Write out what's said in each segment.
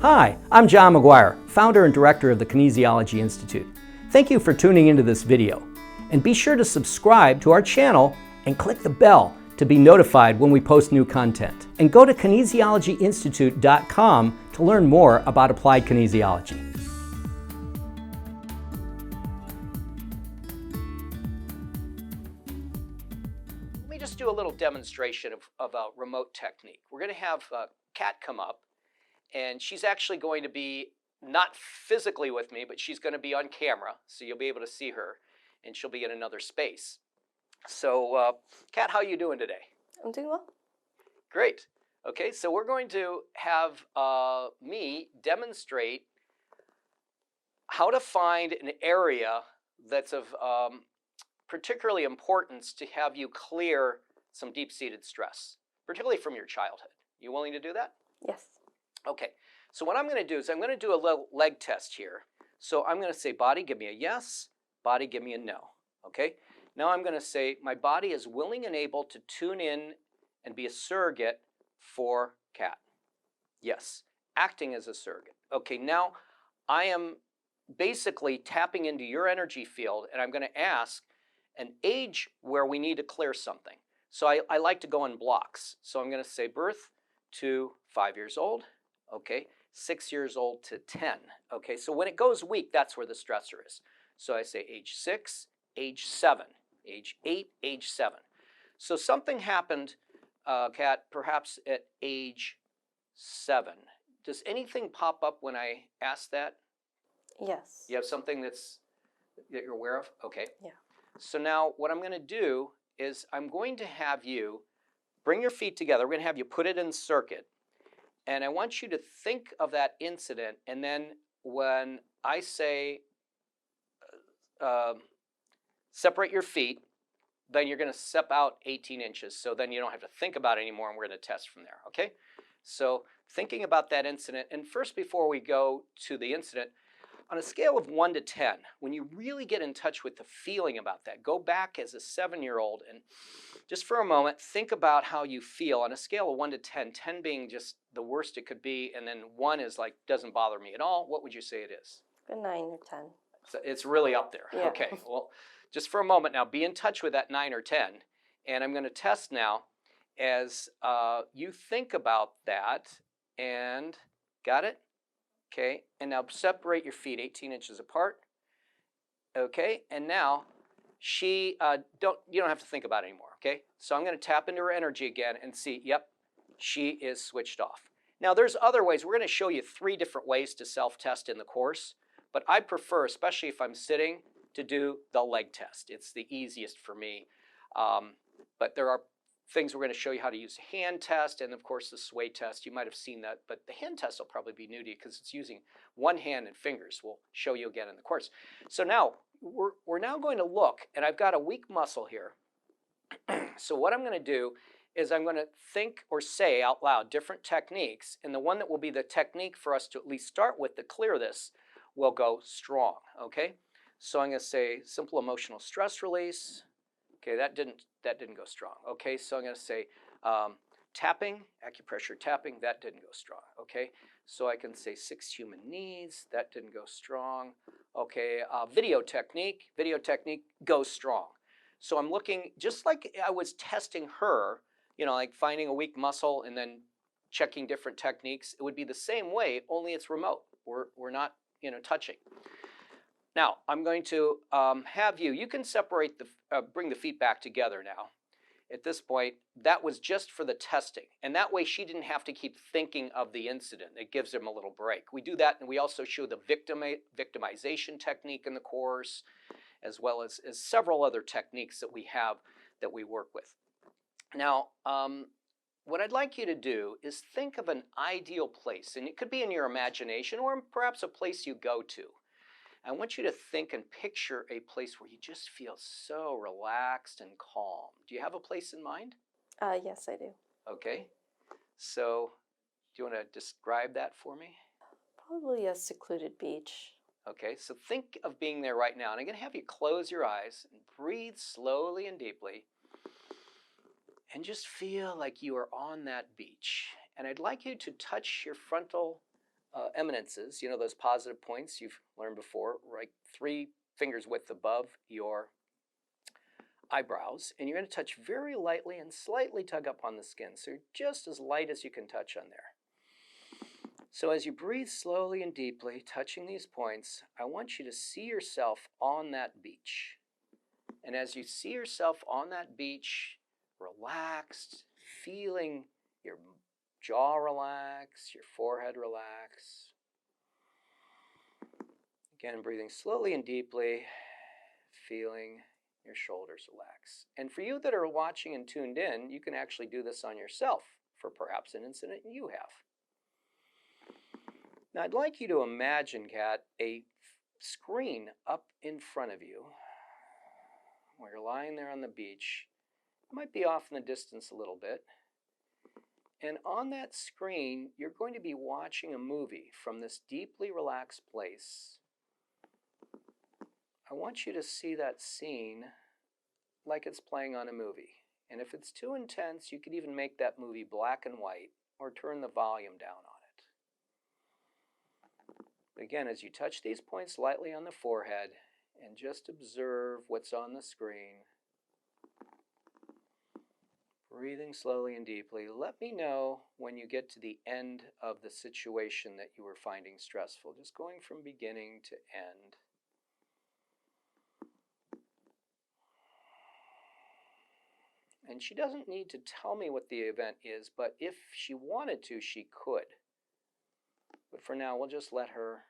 Hi, I'm John McGuire, founder and director of the Kinesiology Institute. Thank you for tuning into this video. And be sure to subscribe to our channel and click the bell to be notified when we post new content. And go to kinesiologyinstitute.com to learn more about applied kinesiology. Let me just do a little demonstration of a remote technique. We're going to have Kat come up, and she's actually going to be not physically with me, but she's going to be on camera, so you'll be able to see her, and she'll be in another space. So, Kat, how are you doing today? I'm doing well. Great. Okay, so we're going to have me demonstrate how to find an area that's of particularly importance to have you clear some deep-seated stress, particularly from your childhood. You willing to do that? Yes. Okay, so what I'm going to do is I'm going to do a little leg test here. So I'm going to say, body, give me a yes. Body, give me a no. Okay? Now I'm going to say, my body is willing and able to tune in and be a surrogate for Kat. Yes, acting as a surrogate. Okay, now I am basically tapping into your energy field, and I'm going to ask an age where we need to clear something. So I like to go in blocks. So I'm going to say birth to 5 years old. Okay, 6 years old to 10. Okay, so when it goes weak, that's where the stressor is. So I say age 6, age 7, age 8, age 7. So something happened, Kat, perhaps at age 7. Does anything pop up when I ask that? Yes. You have something that you're aware of? Okay. Yeah. So now what I'm going to do is I'm going to have you bring your feet together. We're going to have you put it in circuit. And I want you to think of that incident, and then when I say separate your feet, then you're going to step out 18 inches. So then you don't have to think about it anymore, and we're going to test from there, okay? So thinking about that incident, and first before we go to the incident, on a scale of 1 to 10, when you really get in touch with the feeling about that, go back as a 7-year-old and just for a moment, think about how you feel on a scale of 1 to 10, 10 being just the worst it could be, and then 1 is like, doesn't bother me at all. What would you say it is? A 9 or 10. So it's really up there. Yeah. Okay, well, just for a moment now, be in touch with that 9 or 10, and I'm going to test now as you think about that, and got it? Okay, and now separate your feet 18 inches apart. Okay, and now you don't have to think about it anymore, okay? So I'm going to tap into her energy again and see, yep, she is switched off. Now there's other ways. We're going to show you 3 different ways to self-test in the course, but I prefer, especially if I'm sitting, to do the leg test. It's the easiest for me, but there are things we're going to show you how to use a hand test, and of course the sway test. You might have seen that, but the hand test will probably be new to you because it's using one hand and fingers. We'll show you again in the course. So now we're now going to look, and I've got a weak muscle here. So what I'm going to do is I'm going to think or say out loud different techniques, and the one that will be the technique for us to at least start with to clear this will go strong, okay? So I'm going to say simple emotional stress release. Okay, that didn't go strong. Okay, so I'm going to say tapping, acupressure tapping, that didn't go strong. Okay, so I can say 6 human needs, that didn't go strong. Okay, video technique goes strong. So I'm looking, just like I was testing her, you know, like finding a weak muscle and then checking different techniques, it would be the same way, only it's remote. We're not, you know, touching. Now, I'm going to have you can separate bring the feet back together now. At this point, that was just for the testing. And that way she didn't have to keep thinking of the incident. It gives them a little break. We do that, and we also show the victimization technique in the course, as well as several other techniques that we have that we work with. Now, what I'd like you to do is think of an ideal place. And it could be in your imagination or perhaps a place you go to. I want you to think and picture a place where you just feel so relaxed and calm. Do you have a place in mind? Yes, I do. Okay. So do you want to describe that for me? Probably a secluded beach. Okay, so think of being there right now. And I'm going to have you close your eyes and breathe slowly and deeply. And just feel like you are on that beach. And I'd like you to touch your frontal eminences, you know, those positive points you've learned before, right? 3 fingers width above your eyebrows, and you're going to touch very lightly and slightly tug up on the skin, so you're just as light as you can touch on there. So as you breathe slowly and deeply, touching these points, I want you to see yourself on that beach. And as you see yourself on that beach, relaxed, feeling your jaw relax, your forehead relax. Again, breathing slowly and deeply, feeling your shoulders relax. And for you that are watching and tuned in, you can actually do this on yourself for perhaps an incident you have. Now I'd like you to imagine, Kat, a screen up in front of you where you're lying there on the beach. It might be off in the distance a little bit. And on that screen, you're going to be watching a movie from this deeply relaxed place. I want you to see that scene like it's playing on a movie. And if it's too intense, you could even make that movie black and white or turn the volume down on it. Again, as you touch these points lightly on the forehead and just observe what's on the screen, breathing slowly and deeply, let me know when you get to the end of the situation that you were finding stressful, just going from beginning to end. And she doesn't need to tell me what the event is, but if she wanted to, she could. But for now, we'll just let her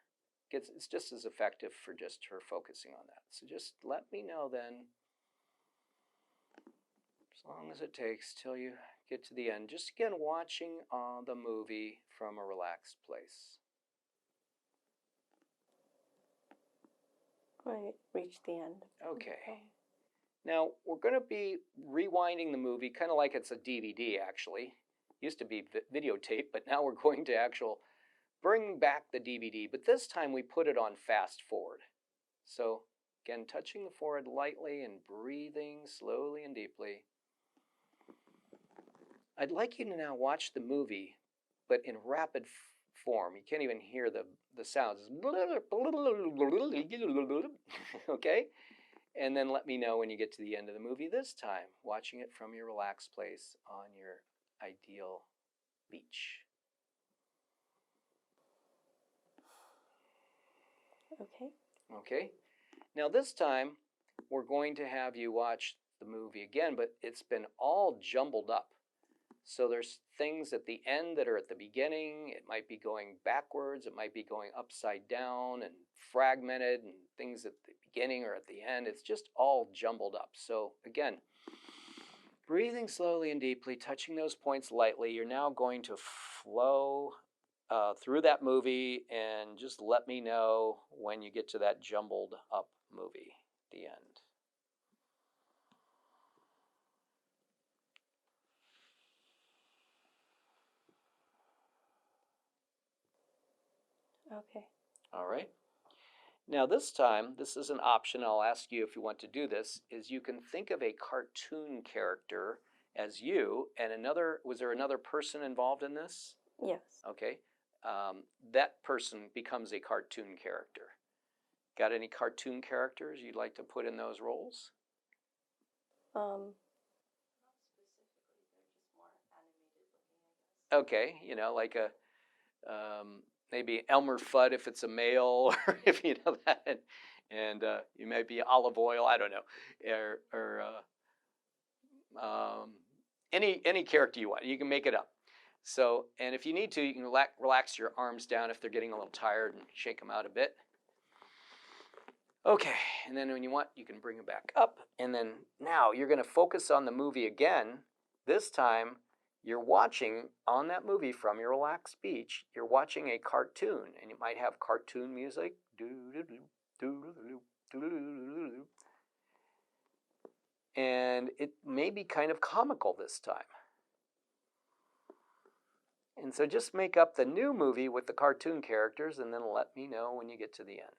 get, it's just as effective for just her focusing on that. So just let me know then, as long as it takes till you get to the end. Just again, watching the movie from a relaxed place. Right, reach the end. Okay. Now, we're going to be rewinding the movie, kind of like it's a DVD, actually. Used to be videotape, but now we're going to bring back the DVD. But this time we put it on fast forward. So, again, touching the forehead lightly and breathing slowly and deeply. I'd like you to now watch the movie, but in rapid form. You can't even hear the sounds. Okay? And then let me know when you get to the end of the movie this time, watching it from your relaxed place on your ideal beach. Okay. Okay. Now this time, we're going to have you watch the movie again, but it's been all jumbled up. So there's things at the end that are at the beginning. It might be going backwards. It might be going upside down and fragmented, and things at the beginning or at the end. It's just all jumbled up. So again, breathing slowly and deeply, touching those points lightly. You're now going to flow through that movie, and just let me know when you get to that jumbled up movie, the end. Okay. All right. Now this time, this is an option, I'll ask you if you want to do this, is you can think of a cartoon character as you, and was there another person involved in this? Yes. Okay. That person becomes a cartoon character. Got any cartoon characters you'd like to put in those roles? Okay, you know, like maybe Elmer Fudd if it's a male, or if you know that, and you may be Olive Oil, I don't know, or any character you want. You can make it up. So, and if you need to, you can relax your arms down if they're getting a little tired and shake them out a bit. Okay, and then when you want, you can bring them back up. And then now you're going to focus on the movie again. This time, you're watching on that movie from your relaxed beach, you're watching a cartoon, and you might have cartoon music. And it may be kind of comical this time. And so just make up the new movie with the cartoon characters, and then let me know when you get to the end.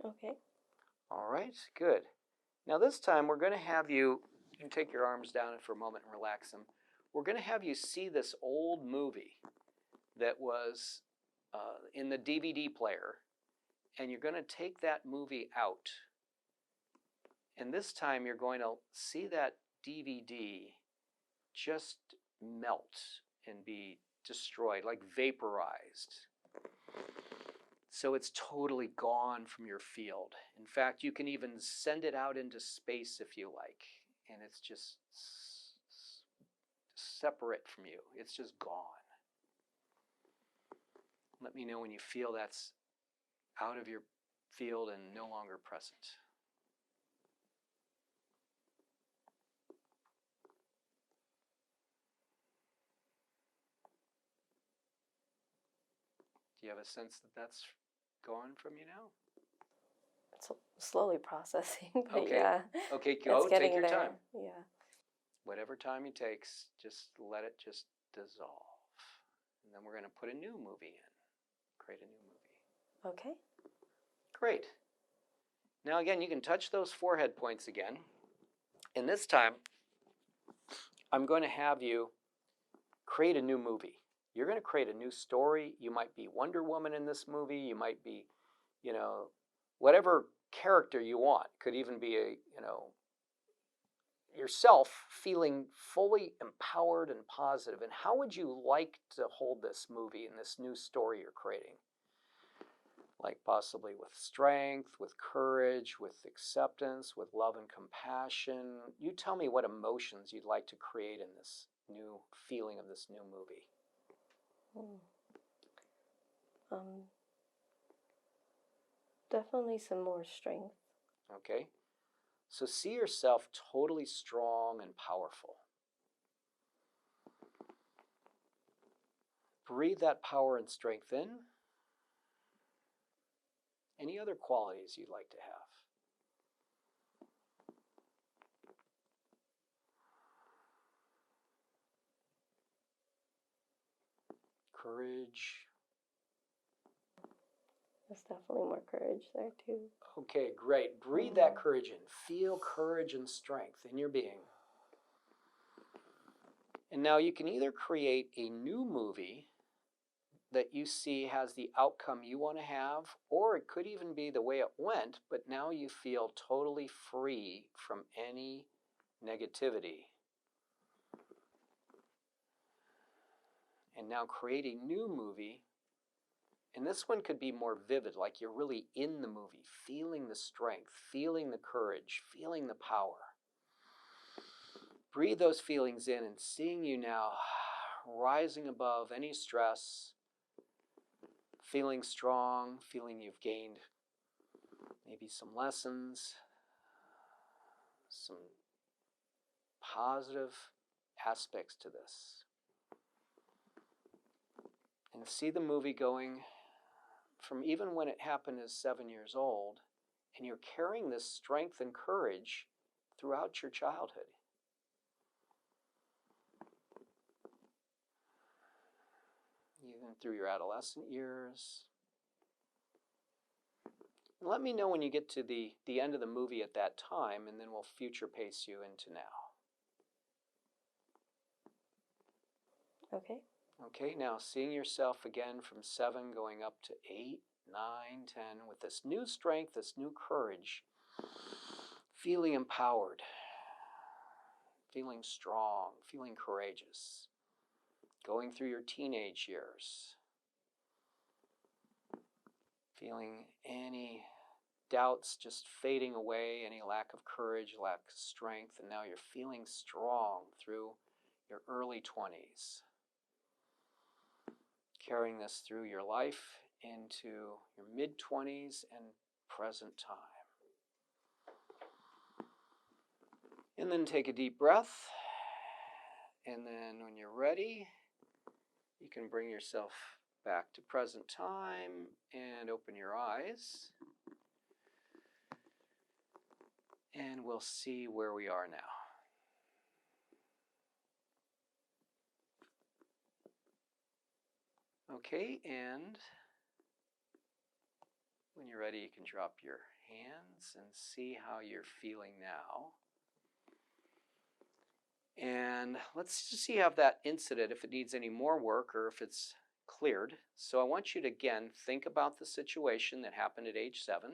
Okay. All right, good. Now this time we're going to have you can take your arms down for a moment and relax them. We're going to have you see this old movie that was in the DVD player, and you're going to take that movie out. And this time you're going to see that DVD just melt and be destroyed, like vaporized. So it's totally gone from your field. In fact, you can even send it out into space if you like, and it's just separate from you. It's just gone. Let me know when you feel that's out of your field and no longer present. Do you have a sense that that's gone from you now? It's slowly processing, but Okay. yeah. Okay, go. Take your time. Yeah. Whatever time it takes, just let it just dissolve. And then we're going to put a new movie in. Create a new movie. Okay. Great. Now again, you can touch those forehead points again. And this time, I'm going to have you create a new movie. You're going to create a new story. You might be Wonder Woman in this movie. You might be, whatever character you want. Could even be yourself feeling fully empowered and positive. And how would you like to hold this movie and this new story you're creating? Like possibly with strength, with courage, with acceptance, with love and compassion. You tell me what emotions you'd like to create in this new feeling of this new movie. Definitely some more strength. Okay. So see yourself totally strong and powerful. Breathe that power and strength in. Any other qualities you'd like to have? Courage. There's definitely more courage there too. Okay, great. Breathe that courage in. Feel courage and strength in your being. And now you can either create a new movie that you see has the outcome you want to have, or it could even be the way it went, but now you feel totally free from any negativity. And now create a new movie. And this one could be more vivid, like you're really in the movie, feeling the strength, feeling the courage, feeling the power. Breathe those feelings in and seeing you now rising above any stress, feeling strong, feeling you've gained maybe some lessons, some positive aspects to this. And see the movie going from even when it happened as 7 years old, and you're carrying this strength and courage throughout your childhood. Even through your adolescent years. And let me know when you get to the end of the movie at that time, and then we'll future pace you into now. Okay. Okay, now seeing yourself again from 7 going up to 8, 9, 10, with this new strength, this new courage, feeling empowered, feeling strong, feeling courageous, going through your teenage years, feeling any doubts just fading away, any lack of courage, lack of strength, and now you're feeling strong through your early 20s. Carrying this through your life into your mid-20s and present time. And then take a deep breath. And then when you're ready, you can bring yourself back to present time and open your eyes. And we'll see where we are now. Okay, and When you're ready, you can drop your hands and see how you're feeling now. And let's just see how that incident, if it needs any more work or if it's cleared. So I want you to, again, think about the situation that happened at age 7.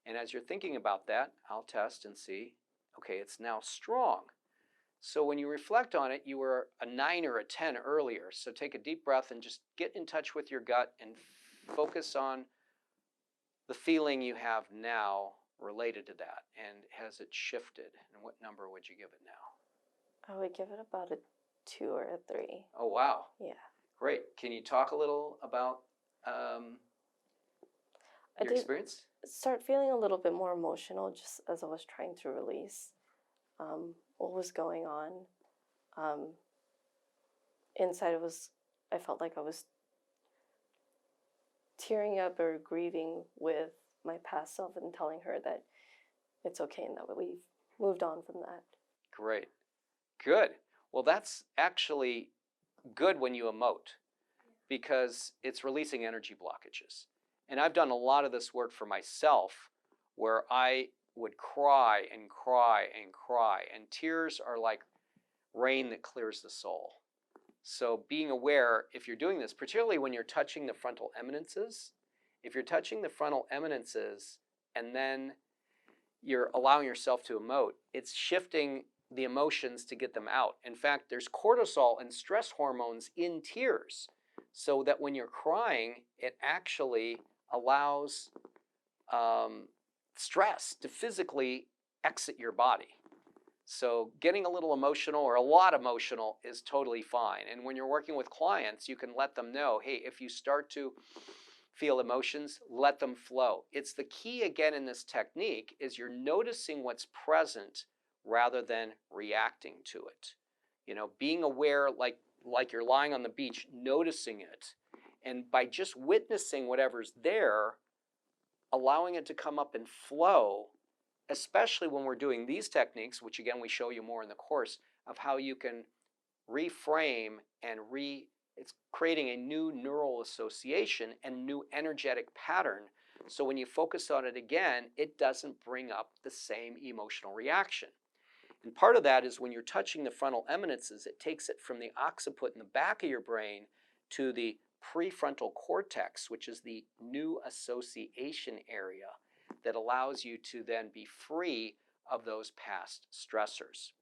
And as you're thinking about that, I'll test and see, okay, it's now strong. So when you reflect on it, you were a 9 or a 10 earlier. So take a deep breath and just get in touch with your gut and focus on the feeling you have now related to that. And has it shifted? And what number would you give it now? I would give it about a 2 or a 3. Oh, wow. Yeah. Great. Can you talk a little about your experience? Start feeling a little bit more emotional just as I was trying to release what was going on. Inside I felt like I was tearing up or grieving with my past self and telling her that it's okay and that we've moved on from that. Great. Good. Well, that's actually good when you emote because it's releasing energy blockages. And I've done a lot of this work for myself where I would cry and cry and cry, and tears are like rain that clears the soul. So being aware, if you're doing this, particularly when you're touching the frontal eminences, if you're touching the frontal eminences and then you're allowing yourself to emote, it's shifting the emotions to get them out. In fact, there's cortisol and stress hormones in tears, so that when you're crying, it actually allows stress to physically exit your body. So getting a little emotional or a lot emotional is totally fine. And when you're working with clients, you can let them know, hey, if you start to feel emotions, let them flow. It's the key again in this technique is you're noticing what's present rather than reacting to it. You know, being aware like you're lying on the beach, noticing it. And by just witnessing whatever's there, allowing it to come up and flow, especially when we're doing these techniques, which again we show you more in the course, of how you can reframe and it's creating a new neural association and new energetic pattern. So when you focus on it again, it doesn't bring up the same emotional reaction. And part of that is when you're touching the frontal eminences, it takes it from the occiput in the back of your brain to the prefrontal cortex, which is the new association area that allows you to then be free of those past stressors.